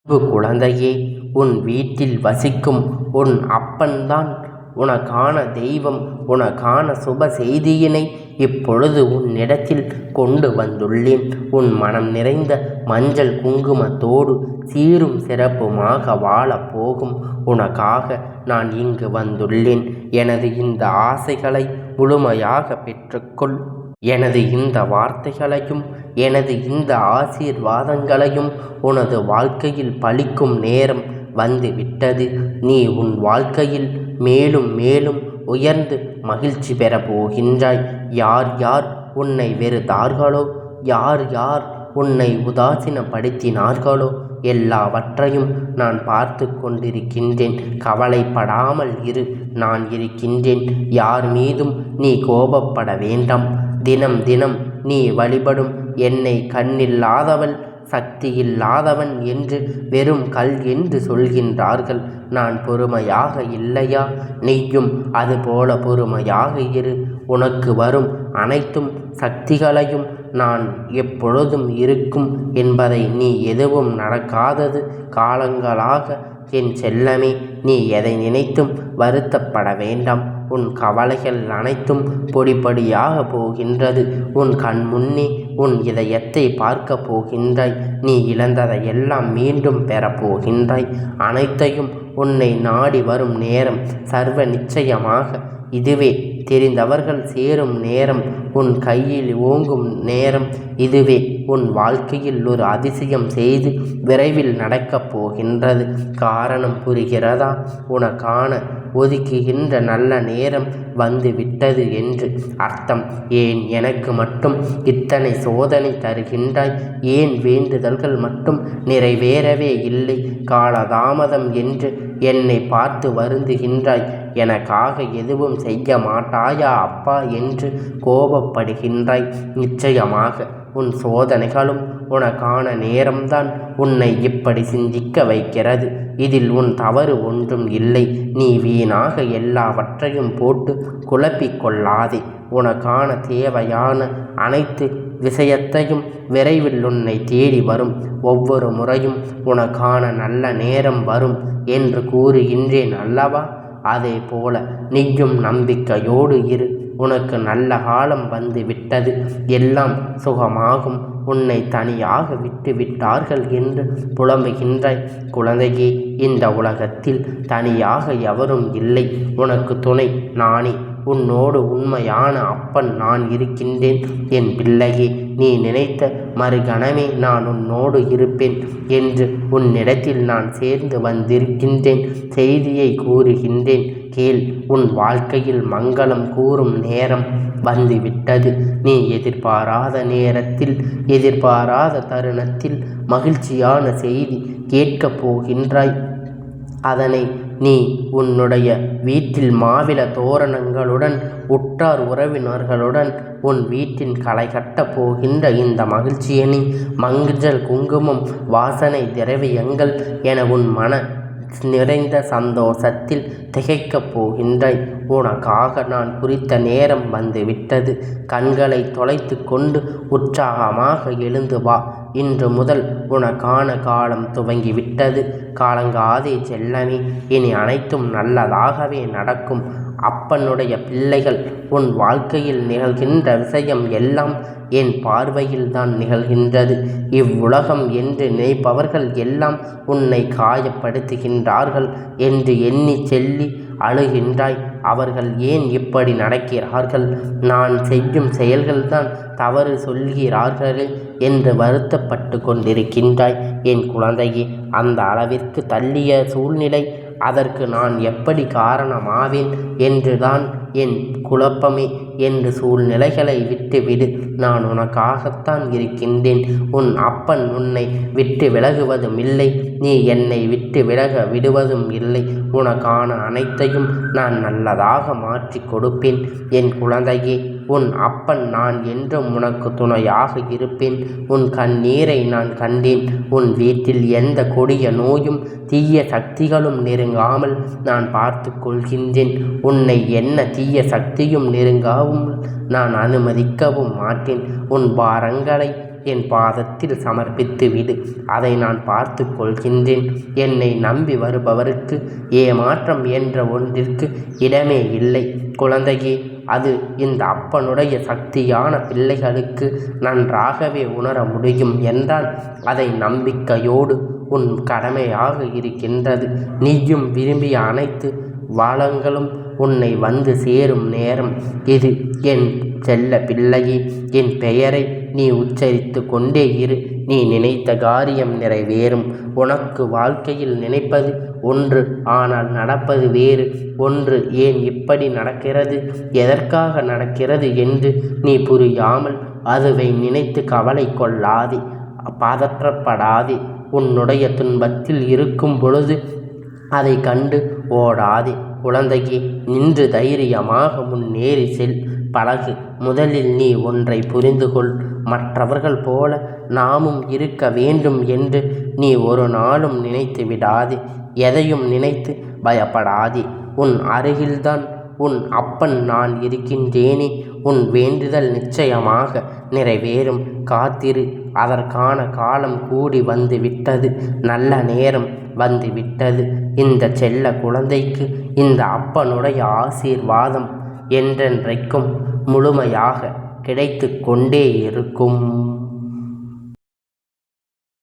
அன்பு குழந்தையே, உன் வீட்டில் வசிக்கும் உன் அப்பன்தான் உனக்கான தெய்வம். உனக்கான சுப செய்தியினை இப்பொழுது உன்னிடத்தில் கொண்டு வந்துள்ளேன். உன் மனம் நிறைந்த மஞ்சள் குங்குமத்தோடு சீரும் சிறப்புமாக வாழப் போகும் உனக்காக நான் இங்கு வந்துள்ளேன். எனது இந்த ஆசைகளை முழுமையாக பெற்றுக்கொள். எனது இந்த வார்த்தைகளையும் எனது இந்த ஆசீர்வாதங்களையும் உனது வாழ்க்கையில் பலிக்கும் நேரம் வந்து விட்டது. நீ உன் வாழ்க்கையில் மேலும் மேலும் உயர்ந்து மகிழ்ச்சி பெறப் போகின்றாய். யார் யார் உன்னை வெறுத்தார்களோ, யார் யார் உன்னை உதாசீனப்படுத்தினார்களோ எல்லாவற்றையும் நான் பார்த்து கொண்டிருக்கின்றேன். கவலைப்படாமல் இரு, நான் இருக்கின்றேன். யார் மீதும் நீ கோபப்பட வேண்டாம். தினம் தினம் நீ வழிபடும் என்னை கண்ணில்லாதவள், சக்தியில்லாதவன் என்று வெறும் கல் என்று சொல்கின்றார்கள். நான் பொறுமையாக இல்லையா? நீயும் அதுபோல பொறுமையாக இரு. உனக்கு வரும் அனைத்தும் சக்திகளையும் நான் எப்பொழுதும் இருக்கும் என்பதை நீ எதுவும் நடக்காதது காலங்களாக என் செல்லமே, நீ எதை நினைத்தும் வருத்தப்பட வேண்டாம். உன் கவலைகள் அனைத்தும் பொடிப்படியாக போகின்றது. உன் கண் முன்னே உன் இதயத்தை பார்க்க போகின்றாய். நீ இழந்ததை எல்லாம் மீண்டும் பெறப்போகின்றாய். அனைத்தையும் உன்னை நாடி வரும் நேரம் சர்வ நிச்சயமாக இதுவே. தெரிந்தவர்கள் சேரும் நேரம், உன் கையில் ஓங்கும் நேரம் இதுவே. உன் வாழ்க்கையில் ஒரு அதிசயம் செய்து விரைவில் நடக்கப் போகின்றது. காரணம் புரிகிறதா? உனக்கான ஒதுக்குகின்ற நல்ல நேரம் வந்து விட்டது என்று அர்த்தம். ஏன் எனக்கு மட்டும் இத்தனை சோதனை தருகின்றாய்? ஏன் வேண்டுதல்கள் மட்டும் நிறைவேறவே இல்லை? காலதாமதம் என்று என்னை பார்த்து வருந்துகின்றாய். எனக்காக எதுவும் செய்ய மாட்டாயா அப்பா என்று கோபப்படுகின்றாய். நிச்சயமாக உன் சோதனைகளும் உனக்கான நேரம்தான் உன்னை இப்படி சிந்திக்க வைக்கிறது. இதில் உன் தவறு ஒன்றும் இல்லை. நீ வீணாக எல்லாவற்றையும் போட்டு குழப்பிக் கொள்ளாதே. உனக்கான தேவையான அனைத்து விஷயத்தையும் விரைவில் உன்னை தேடி வரும். ஒவ்வொரு முறையும் உனக்கான நல்ல நேரம் வரும் என்று கூறுகின்றேன் அல்லவா? அதே போல நீயும் நம்பிக்கையோடு இரு. உனக்கு நல்ல காலம் வந்து விட்டது. எல்லாம் சுகமாகும். உன்னை தனியாக விட்டு விட்டார்கள் என்று புலம்புகின்றாய். குழந்தையே, இந்த உலகத்தில் தனியாக எவரும் இல்லை. உனக்கு துணை நானே. உன்னோடு உண்மையான அப்பன் நான் இருக்கின்றேன். என் பிள்ளையே, நீ நினைத்த மறுகணமே நான் உன்னோடு இருப்பேன் என்று உன்னிடத்தில் நான் சேர்ந்து வந்திருக்கின்றேன். செய்தியை கூறுகின்றேன் கேள். உன் வாழ்க்கையில் மங்களம் கூறும் நேரம் வந்துவிட்டது. நீ எதிர்பாராத நேரத்தில், எதிர்பாராத தருணத்தில் மகிழ்ச்சியான செய்தி கேட்கப் போகின்றாய். அதனை நீ உன்னுடைய வீட்டில் மாவிள தோரணங்களுடன், உற்றார் உறவினர்களுடன் உன் வீட்டின் களை கட்டப் போகின்ற இந்த மகிழ்ச்சியணி, மஞ்சள் குங்குமம், வாசனை திரவியங்கள் என உன் மன நிறைந்த சந்தோஷத்தில் திகைக்கப் போகின்றாய். உனக்காக நான் குறித்த நேரம் வந்துவிட்டது. கண்களை தொலைத்து கொண்டு உற்சாகமாக எழுந்து வா. இன்று முதல் உனக்கான காலம் துவங்கிவிட்டது. காலங்காதே செல்லமே, இனி அனைத்தும் நல்லதாகவே நடக்கும். அப்பனுடைய பிள்ளைகள், உன் வாழ்க்கையில் நிகழ்கின்ற விஷயம் எல்லாம் என் பார்வையில் தான் நிகழ்கின்றது. இவ்வுலகம் என்று நினைப்பவர்கள் எல்லாம் உன்னை காயப்படுத்துகின்றார்கள் என்று எண்ணி செல்லி அழுகின்றாய். அவர்கள் ஏன் இப்படி நடக்கிறார்கள்? நான் செய்யும் செயல்கள்தான் தவறு சொல்கிறார்களே என்று வருத்தப்பட்டு கொண்டிருக்கின்றாய். என் குழந்தையே, அந்த அளவிற்கு தள்ளிய சூழ்நிலை, அதற்கு நான் எப்படி காரணமாவேன் என்றுதான் என் குழப்பமே. என்று சூழ்நிலைகளை விட்டுவிடு. நான் உனக்காகத்தான் இருக்கின்றேன். உன் அப்பன் உன்னை விட்டு விலகுவதும் இல்லை. நீ என்னை விட்டு விலக விடுவதும் இல்லை. உனக்கான அனைத்தையும் நான் நல்லதாக மாற்றி கொடுப்பேன். என் குழந்தையே, உன் அப்பன் நான் என்றும் உனக்கு துணையாக இருப்பேன். உன் கண்ணீரை நான் கண்டேன். உன் வீட்டில் எந்த கொடிய நோயும் தீய சக்திகளும் நெருங்காமல் நான் பார்த்து கொள்கின்றேன். உன்னை என்ன தீய சக்தியும் நெருங்காமல் நான் அனுமதிக்கவும் மாட்டேன். உன் பாரங்களை என் பாதத்தில் சமர்ப்பித்து விடு. அதை நான் பார்த்து கொள்கின்றேன். என்னை நம்பி வருபவருக்கு ஏமாற்றம் என்ற ஒன்றிற்கு இடமே இல்லை குழந்தையே. அது இந்த அப்பனுடைய சக்தியான பிள்ளைகளுக்கு நன்றாகவே உணர முடியும் என்றால் அதை நம்பிக்கையோடு உன் கடமையாக இருக்கின்றது. நீயும் விரும்பிய அனைத்து வளங்களும் உன்னை வந்து சேரும் நேரம் இது. என் செல்ல பிள்ளையே, என் பெயரை நீ உச்சரித்து கொண்டே இரு. நீ நினைத்த காரியம் நிறைவேறும். உனக்கு வாழ்க்கையில் நினைப்பது ஒன்று, ஆனால் நடப்பது வேறு ஒன்று. ஏன் இப்படி நடக்கிறது, எதற்காக நடக்கிறது என்று நீ புரியாமல் அதுவை நினைத்து கவலை கொள்ளாதே, பதற்றப்படாதே. உன்னுடைய துன்பத்தில் இருக்கும் பொழுது அதை கண்டு ஓடாதே குழந்தையே. நின்று தைரியமாக முன்னேறி செல், பழகு. முதலில் நீ ஒன்றை புரிந்து கொள். மற்றவர்கள் போல நாமும் இருக்க வேண்டும் என்று நீ ஒரு நாளும் நினைத்து விடாதே. எதையும் நினைத்து பயப்படாதே. உன் அருகில்தான் உன் அப்பன் நான் இருக்கின்றேனே. உன் வேண்டுதல் நிச்சயமாக நிறைவேறும். காத்திரு. அதற்கான காலம் கூடி வந்து விட்டது. நல்ல நேரம் வந்து விட்டது. இந்த செல்ல குழந்தைக்கு இந்த அப்பனுடைய ஆசீர்வாதம் என்றென்றைக்கும் முழுமையாக கிடைத்து கொண்டே இருக்கும்.